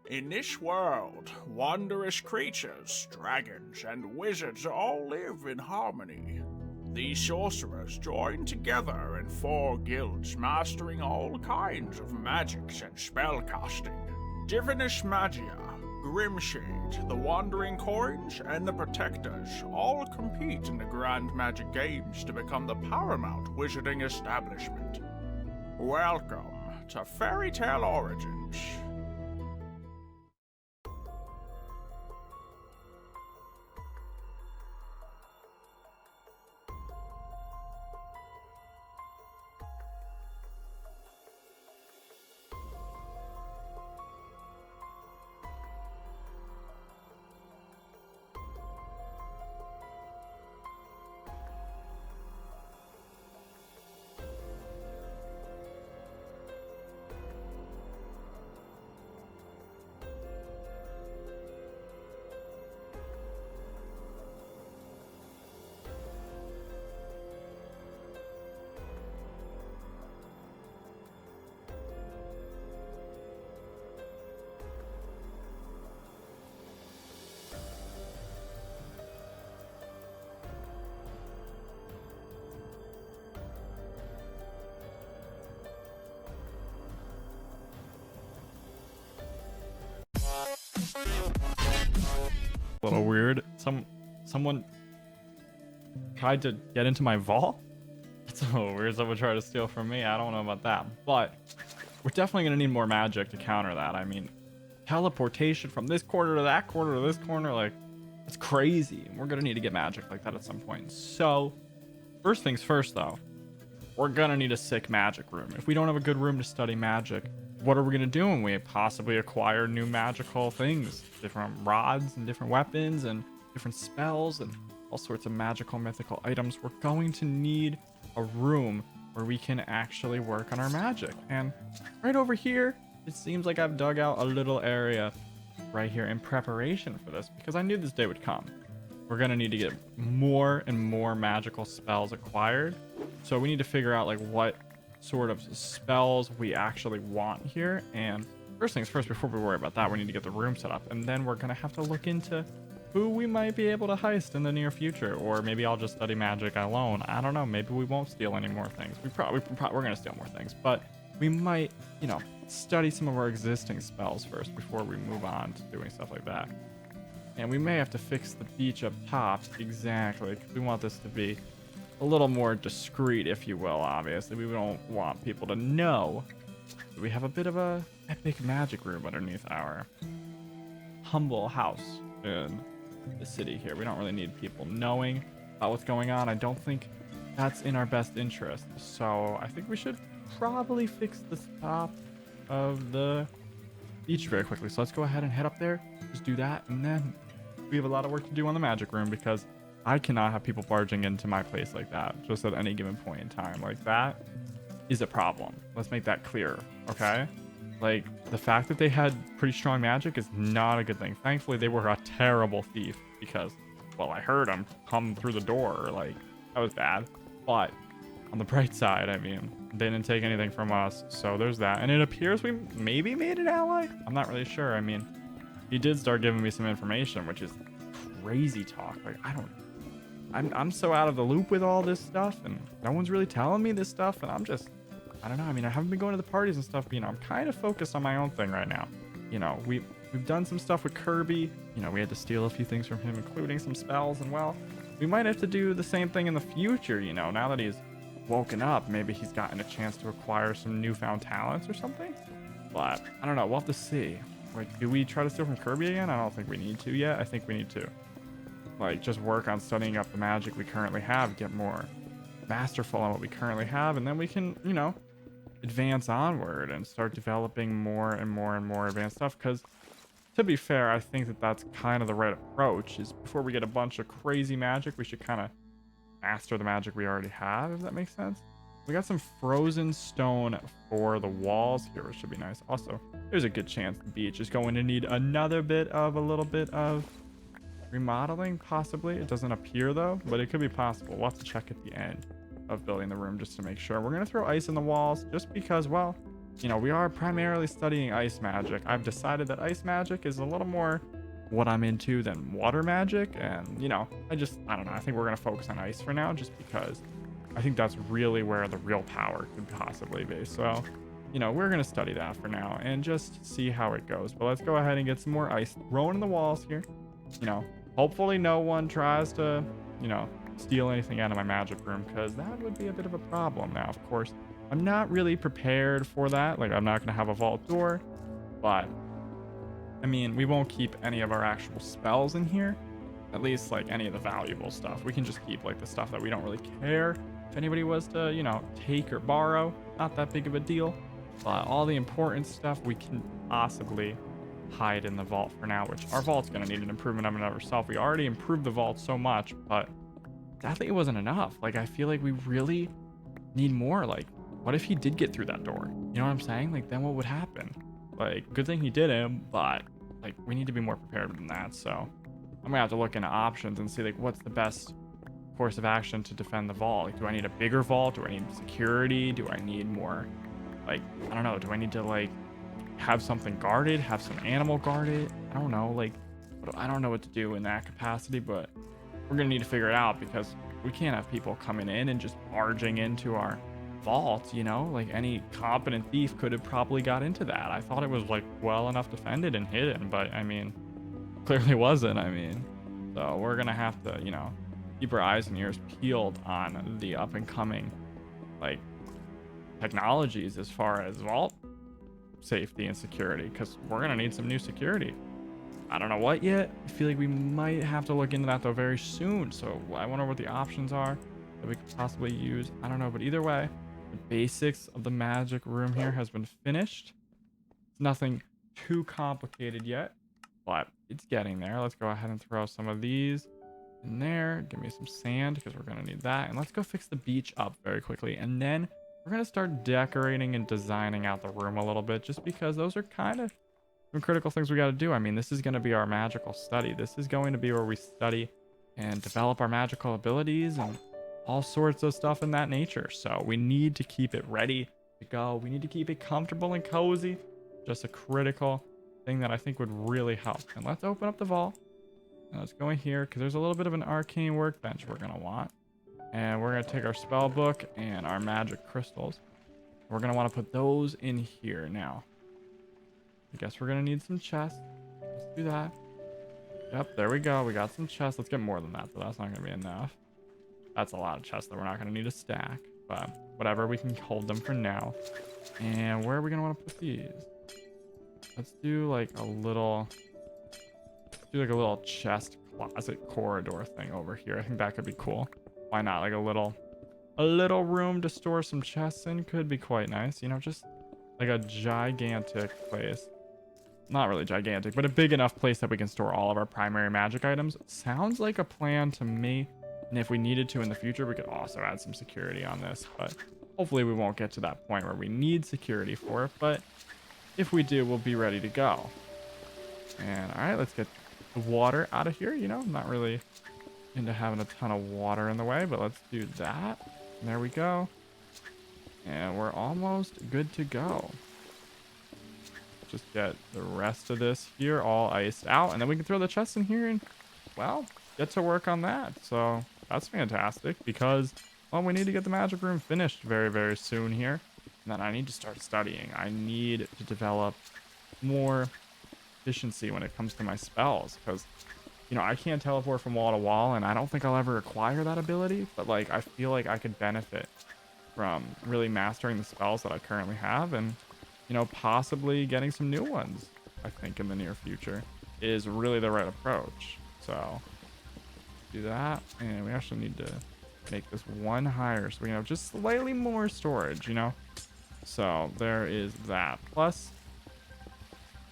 In this world, wondrous creatures, dragons, and wizards all live in harmony. These sorcerers join together in 4 guilds, mastering all kinds of magics and spellcasting. Divinus Magia, Grimshade, the Wandering Coins, and the Protectors all compete in the Grand Magic Games to become the paramount wizarding establishment. Welcome to Fairytail Origins. A little weird. Someone tried to get into my vault. It's a little weird. Someone tried to steal from me. I don't know about that, but we're definitely gonna need more magic to counter that. I mean, teleportation from this corner to that corner to this corner, like, it's crazy. We're gonna need to get magic like that at some point. So first things first, though, we're gonna need a sick magic room. If we don't have a good room to study magic, what are we gonna do when we possibly acquire new magical things, different rods and different weapons and different spells and all sorts of magical mythical items? We're going to need a room where we can actually work on our magic. And right over here, it seems like I've dug out a little area right here in preparation for this, because I knew this day would come. We're gonna need to get more and more magical spells acquired, so we need to figure out like what sort of spells we actually want here. And first things first, before we worry about that, we need to get the room set up, and then we're gonna have to look into who we might be able to heist in the near future. Or maybe I'll just study magic alone. I don't know, maybe we won't steal any more things. We're gonna steal more things, but we might, you know, study some of our existing spells first before we move on to doing stuff like that. And we may have to fix the beach up top. Exactly, because we want this to be a little more discreet, if you will. Obviously, we don't want people to know. We have a bit of a epic magic room underneath our humble house in the city here. We don't really need people knowing about what's going on. I don't think that's in our best interest. So I think we should probably fix the top of the beach very quickly. So let's go ahead and head up there, just do that, and then we have a lot of work to do on the magic room, because I cannot have people barging into my place like that just at any given point in time. Like, that is a problem. Let's make that clear, okay? Like, the fact that they had pretty strong magic is not a good thing. Thankfully, they were a terrible thief, because, well, I heard them come through the door. Like, that was bad. But on the bright side, I mean, they didn't take anything from us, so there's that. And it appears we maybe made an ally. I'm not really sure. I mean, he did start giving me some information, which is crazy talk. Like, I'm so out of the loop with all this stuff, and no one's really telling me this stuff, and I don't know. I mean, I haven't been going to the parties and stuff, but, you know, I'm kind of focused on my own thing right now. You know, we've done some stuff with Kirby. You know, we had to steal a few things from him, including some spells, and, well, we might have to do the same thing in the future, you know, now that he's woken up. Maybe he's gotten a chance to acquire some newfound talents or something, but I don't know. We'll have to see. Like, do we try to steal from Kirby again? I don't think we need to yet. I think we need to, like, just work on studying up the magic we currently have, get more masterful on what we currently have, and then we can, you know, advance onward and start developing more and more and more advanced stuff. Because, to be fair, I think that that's kind of the right approach. Is before we get a bunch of crazy magic, we should kind of master the magic we already have, if that makes sense. We got some frozen stone for the walls here, which should be nice. Also, there's a good chance the beach is going to need another bit of a little bit of remodeling, possibly. It doesn't appear though, but it could be possible. We'll have to check at the end of building the room just to make sure. We're gonna throw ice in the walls just because, well, you know, we are primarily studying ice magic. I've decided that ice magic is a little more what I'm into than water magic. And, you know, I don't know. I think we're going to focus on ice for now just because I think that's really where the real power could possibly be. So, you know, we're going to study that for now and just see how it goes. But let's go ahead and get some more ice thrown in the walls here. You know, hopefully no one tries to, you know, steal anything out of my magic room, because that would be a bit of a problem. Now, of course, I'm not really prepared for that. Like, I'm not going to have a vault door, but I mean, we won't keep any of our actual spells in here. At least, like, any of the valuable stuff. We can just keep, like, the stuff that we don't really care if anybody was to, you know, take or borrow. Not that big of a deal. But all the important stuff we can possibly hide in the vault for now, which our vault's going to need an improvement of and of itself. We already improved the vault so much, but sadly it wasn't enough. Like, I feel like we really need more. Like, what if he did get through that door? You know what I'm saying? Like, then what would happen? Like, good thing he didn't, but like, we need to be more prepared than that. So I'm gonna have to look into options and see, like, what's the best course of action to defend the vault. Like, do I need a bigger vault? Do I need security? Do I need more, like, I don't know, do I need to, like, have something guarded, have some animal guarded? I don't know, like, I don't know what to do in that capacity, but we're gonna need to figure it out, because we can't have people coming in and just barging into our vault, you know? Like, any competent thief could have probably got into that. I thought it was, like, well enough defended and hidden, but I mean, clearly wasn't. I mean, so we're gonna have to, you know, keep our eyes and ears peeled on the up and coming, like, technologies as far as vault safety and security, because we're gonna need some new security. I don't know what yet. I feel like we might have to look into that though very soon. So I wonder what the options are that we could possibly use. I don't know, but either way, the basics of the magic room here has been finished. It's nothing too complicated yet, but it's getting there. Let's go ahead and throw some of these in there. Give me some sand, because we're gonna need that. And let's go fix the beach up very quickly. And then we're gonna start decorating and designing out the room a little bit, just because those are kind of some critical things we got to do. I mean, this is going to be our magical study. This is going to be where we study and develop our magical abilities and all sorts of stuff in that nature. So we need to keep it ready to go. We need to keep it comfortable and cozy. Just a critical thing that I think would really help. And let's open up the vault. And let's go in here, because there's a little bit of an arcane workbench we're going to want. And we're going to take our spell book and our magic crystals. We're going to want to put those in here now. I guess we're gonna need some chests. Let's do that. Yep, there we go. We got some chests. Let's get more than that, but that's not gonna be enough. That's a lot of chests that we're not gonna need to stack, but whatever, we can hold them for now. And where are we gonna want to put these? Let's do like a little chest closet corridor thing over here. I think that could be cool. Why not? Like a little room to store some chests in could be quite nice. You know, just like a gigantic place. Not really gigantic, but a big enough place that we can store all of our primary magic items. Sounds like a plan to me. And if we needed to in the future, we could also add some security on this. But hopefully we won't get to that point where we need security for it. But if we do, we'll be ready to go. And all right, let's get the water out of here. You know, I'm not really into having a ton of water in the way, but let's do that. And there we go. And we're almost good to go. Just get the rest of this here all iced out, and then we can throw the chests in here and, well, get to work on that. So that's fantastic, because, well, we need to get the magic room finished very, very soon here. And then I need to start studying. I need to develop more efficiency when it comes to my spells, because, you know, I can't teleport from wall to wall, and I don't think I'll ever acquire that ability, but, like, I feel like I could benefit from really mastering the spells that I currently have, and, you know, possibly getting some new ones. I think in the near future is really the right approach. So do that, and we actually need to make this one higher so we have just slightly more storage, you know. So there is that. Plus,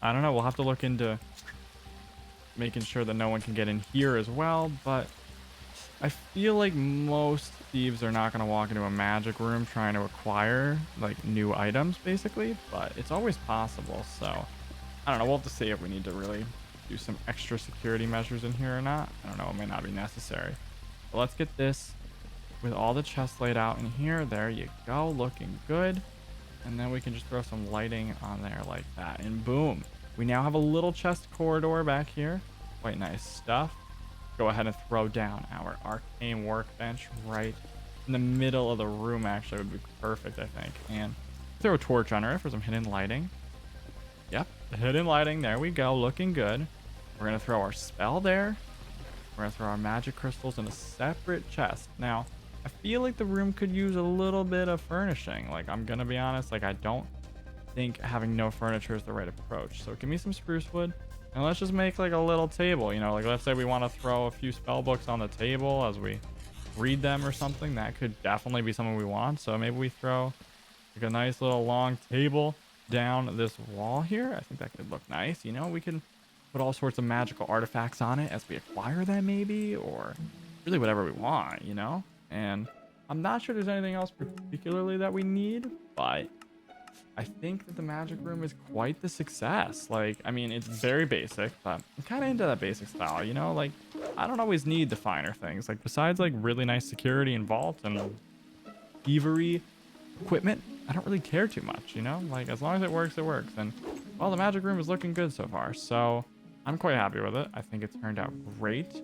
I don't know, we'll have to look into making sure that no one can get in here as well, but I feel like most thieves are not going to walk into a magic room trying to acquire like new items, basically, but it's always possible. So I don't know, we'll have to see if we need to really do some extra security measures in here or not. I don't know, it may not be necessary. But let's get this with all the chests laid out in here. There you go, looking good. And then we can just throw some lighting on there like that. And boom, we now have a little chest corridor back here. Quite nice stuff. Go ahead and throw down our arcane workbench right in the middle of the room. Actually would be perfect, I think. And throw a torch on her for some hidden lighting. Yep, the hidden lighting. There we go. Looking good. We're going to throw our spell there. We're going to throw our magic crystals in a separate chest. Now, I feel like the room could use a little bit of furnishing. Like, I'm going to be honest. Like, I don't think having no furniture is the right approach. So give me some spruce wood. And let's just make like a little table. You know, like let's say we want to throw a few spell books on the table as we read them or something. That could definitely be something we want. So maybe we throw like a nice little long table down this wall here. I think that could look nice. You know, we can put all sorts of magical artifacts on it as we acquire them maybe, or really whatever we want, you know? And I'm not sure there's anything else particularly that we need, but I think that the magic room is quite the success. Like, I mean, it's very basic, but I'm kind of into that basic style, you know? Like, I don't always need the finer things. Like, besides, like, really nice security and vault and thievery equipment, I don't really care too much, you know? Like, as long as it works, it works. And, well, the magic room is looking good so far, so I'm quite happy with it. I think it turned out great.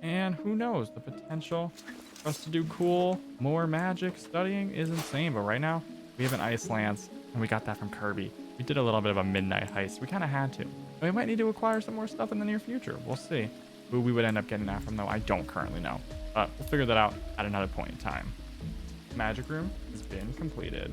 And who knows, the potential for us to do cool, more magic studying is insane. But right now, we have an ice lance. And we got that from Kirby. We did a little bit of a midnight heist. We kind of had to. And we might need to acquire some more stuff in the near future. We'll see. Who we would end up getting that from, though, I don't currently know. But we'll figure that out at another point in time. Magic room has been completed.